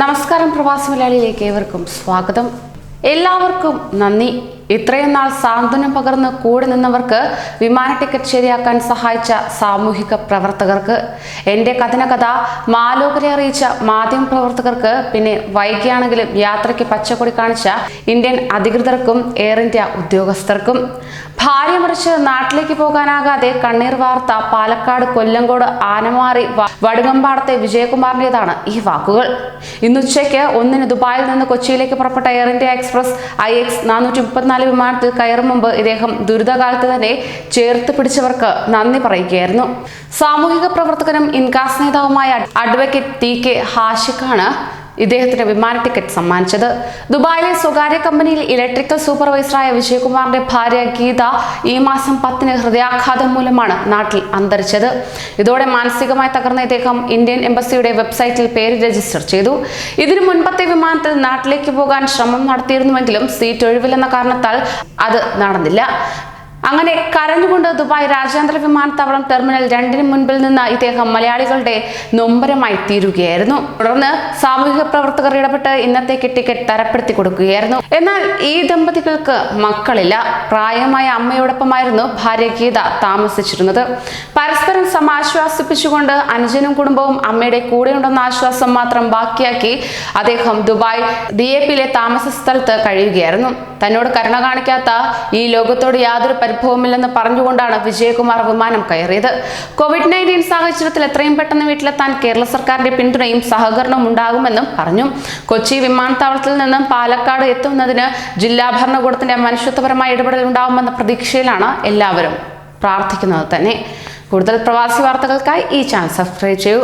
നമസ്കാരം, പ്രവാസി മലയാളിയിലേക്ക് ഏവർക്കും സ്വാഗതം. എല്ലാവർക്കും നന്ദി. ഇത്രയും നാൾ സാന്ത്വനം പകർന്ന് കൂടെ നിന്നവർക്ക്, വിമാന ടിക്കറ്റ് ശരിയാക്കാൻ സഹായിച്ച സാമൂഹിക പ്രവർത്തകർക്ക്, എൻ്റെ കഥന മാലോകരെ അറിയിച്ച മാധ്യമ പ്രവർത്തകർക്ക്, പിന്നെ വൈകിയാണെങ്കിലും യാത്രയ്ക്ക് പച്ചക്കൊടി കാണിച്ച ഇന്ത്യൻ അധികൃതർക്കും എയർ ഇന്ത്യ ഉദ്യോഗസ്ഥർക്കും, ഭാര്യ മറിച്ച് നാട്ടിലേക്ക് പോകാനാകാതെ കണ്ണീർ വാർത്ത പാലക്കാട് കൊല്ലങ്കോട് ആനമാറി വടുകമ്പാടത്തെ വിജയകുമാറിൻ്റെതാണ് ഈ വാക്കുകൾ. ഇന്നുച്ചയ്ക്ക് 1-ന് ദുബായിൽ നിന്ന് കൊച്ചിയിലേക്ക് പുറപ്പെട്ട എയർ ഇന്ത്യ എക്സ്പ്രസ് IX 434 വിമാനത്തിൽ കയറും മുമ്പ് ഇദ്ദേഹം ദുരിതകാലത്ത് തന്നെ ചേർത്ത് പിടിച്ചവർക്ക് നന്ദി പറയുകയായിരുന്നു. സാമൂഹിക പ്രവർത്തകനും ഇൻകാസ് നേതാവുമായ അഡ്വക്കേറ്റ് TK ഹാഷിഖാണ് ഇദ്ദേഹത്തിന് വിമാന ടിക്കറ്റ് സമ്മാനിച്ചത്. ദുബായിലെ സ്വകാര്യ കമ്പനിയിൽ ഇലക്ട്രിക്കൽ സൂപ്പർവൈസറായ വിജയകുമാറിന്റെ ഭാര്യ ഗീത ഈ മാസം 10-ന് ഹൃദയാഘാതം മൂലമാണ് നാട്ടിൽ അന്തരിച്ചത്. ഇതോടെ മാനസികമായി തകർന്ന ഇദ്ദേഹം ഇന്ത്യൻ എംബസിയുടെ വെബ്സൈറ്റിൽ പേര് രജിസ്റ്റർ ചെയ്തു. ഇതിനു മുൻപത്തെ വിമാനത്തിൽ നാട്ടിലേക്ക് പോകാൻ ശ്രമം നടത്തിയിരുന്നുവെങ്കിലും സീറ്റ് ഒഴിവില്ലെന്ന കാരണത്താൽ അത് നടന്നില്ല. അങ്ങനെ കരഞ്ഞുകൊണ്ട് ദുബായ് രാജ്യാന്തര വിമാനത്താവളം ടെർമിനൽ 2-ന് മുൻപിൽ നിന്ന് ഇദ്ദേഹം മലയാളികളുടെ നൊമ്പരമായി തീരുകയായിരുന്നു. തുടർന്ന് സാമൂഹിക പ്രവർത്തകർ ഇടപെട്ട് ഇന്നത്തേക്ക് ടിക്കറ്റ് തരപ്പെടുത്തി കൊടുക്കുകയായിരുന്നു. എന്നാൽ ഈ ദമ്പതികൾക്ക് മക്കളില്ല. പ്രായമായ അമ്മയോടൊപ്പമായിരുന്നു ഭാര്യ ഗീത താമസിച്ചിരുന്നത്. പരസ്പരം സമാശ്വാസിപ്പിച്ചുകൊണ്ട് അനുജനും കുടുംബവും അമ്മയുടെ കൂടെയുണ്ടെന്ന ആശ്വാസം മാത്രം ബാക്കിയാക്കി അദ്ദേഹം ദുബായ് DAPയിലെ താമസ സ്ഥലത്ത് കഴിയുകയായിരുന്നു. തന്നോട് കരുണ കാണിക്കാത്ത ഈ ലോകത്തോട് യാതൊരു പരിഭവമില്ലെന്ന് പറഞ്ഞുകൊണ്ടാണ് വിജയകുമാർ വിമാനം കയറിയത്. COVID-19 സാഹചര്യത്തിൽ എത്രയും പെട്ടെന്ന് വീട്ടിലെത്താൻ കേരള സർക്കാരിന്റെ പിന്തുണയും സഹകരണവും ഉണ്ടാകുമെന്നും പറഞ്ഞു. കൊച്ചി വിമാനത്താവളത്തിൽ നിന്നും പാലക്കാട് എത്തുന്നതിന് ജില്ലാ ഭരണകൂടത്തിന്റെ മനുഷ്യത്വപരമായ ഇടപെടൽ ഉണ്ടാകുമെന്ന പ്രതീക്ഷയിലാണ് എല്ലാവരും പ്രാർത്ഥിക്കുന്നത് തന്നെ. കൂടുതൽ പ്രവാസി വാർത്തകൾക്കായി ഈ ചാനൽ സബ്സ്ക്രൈബ് ചെയ്യൂ.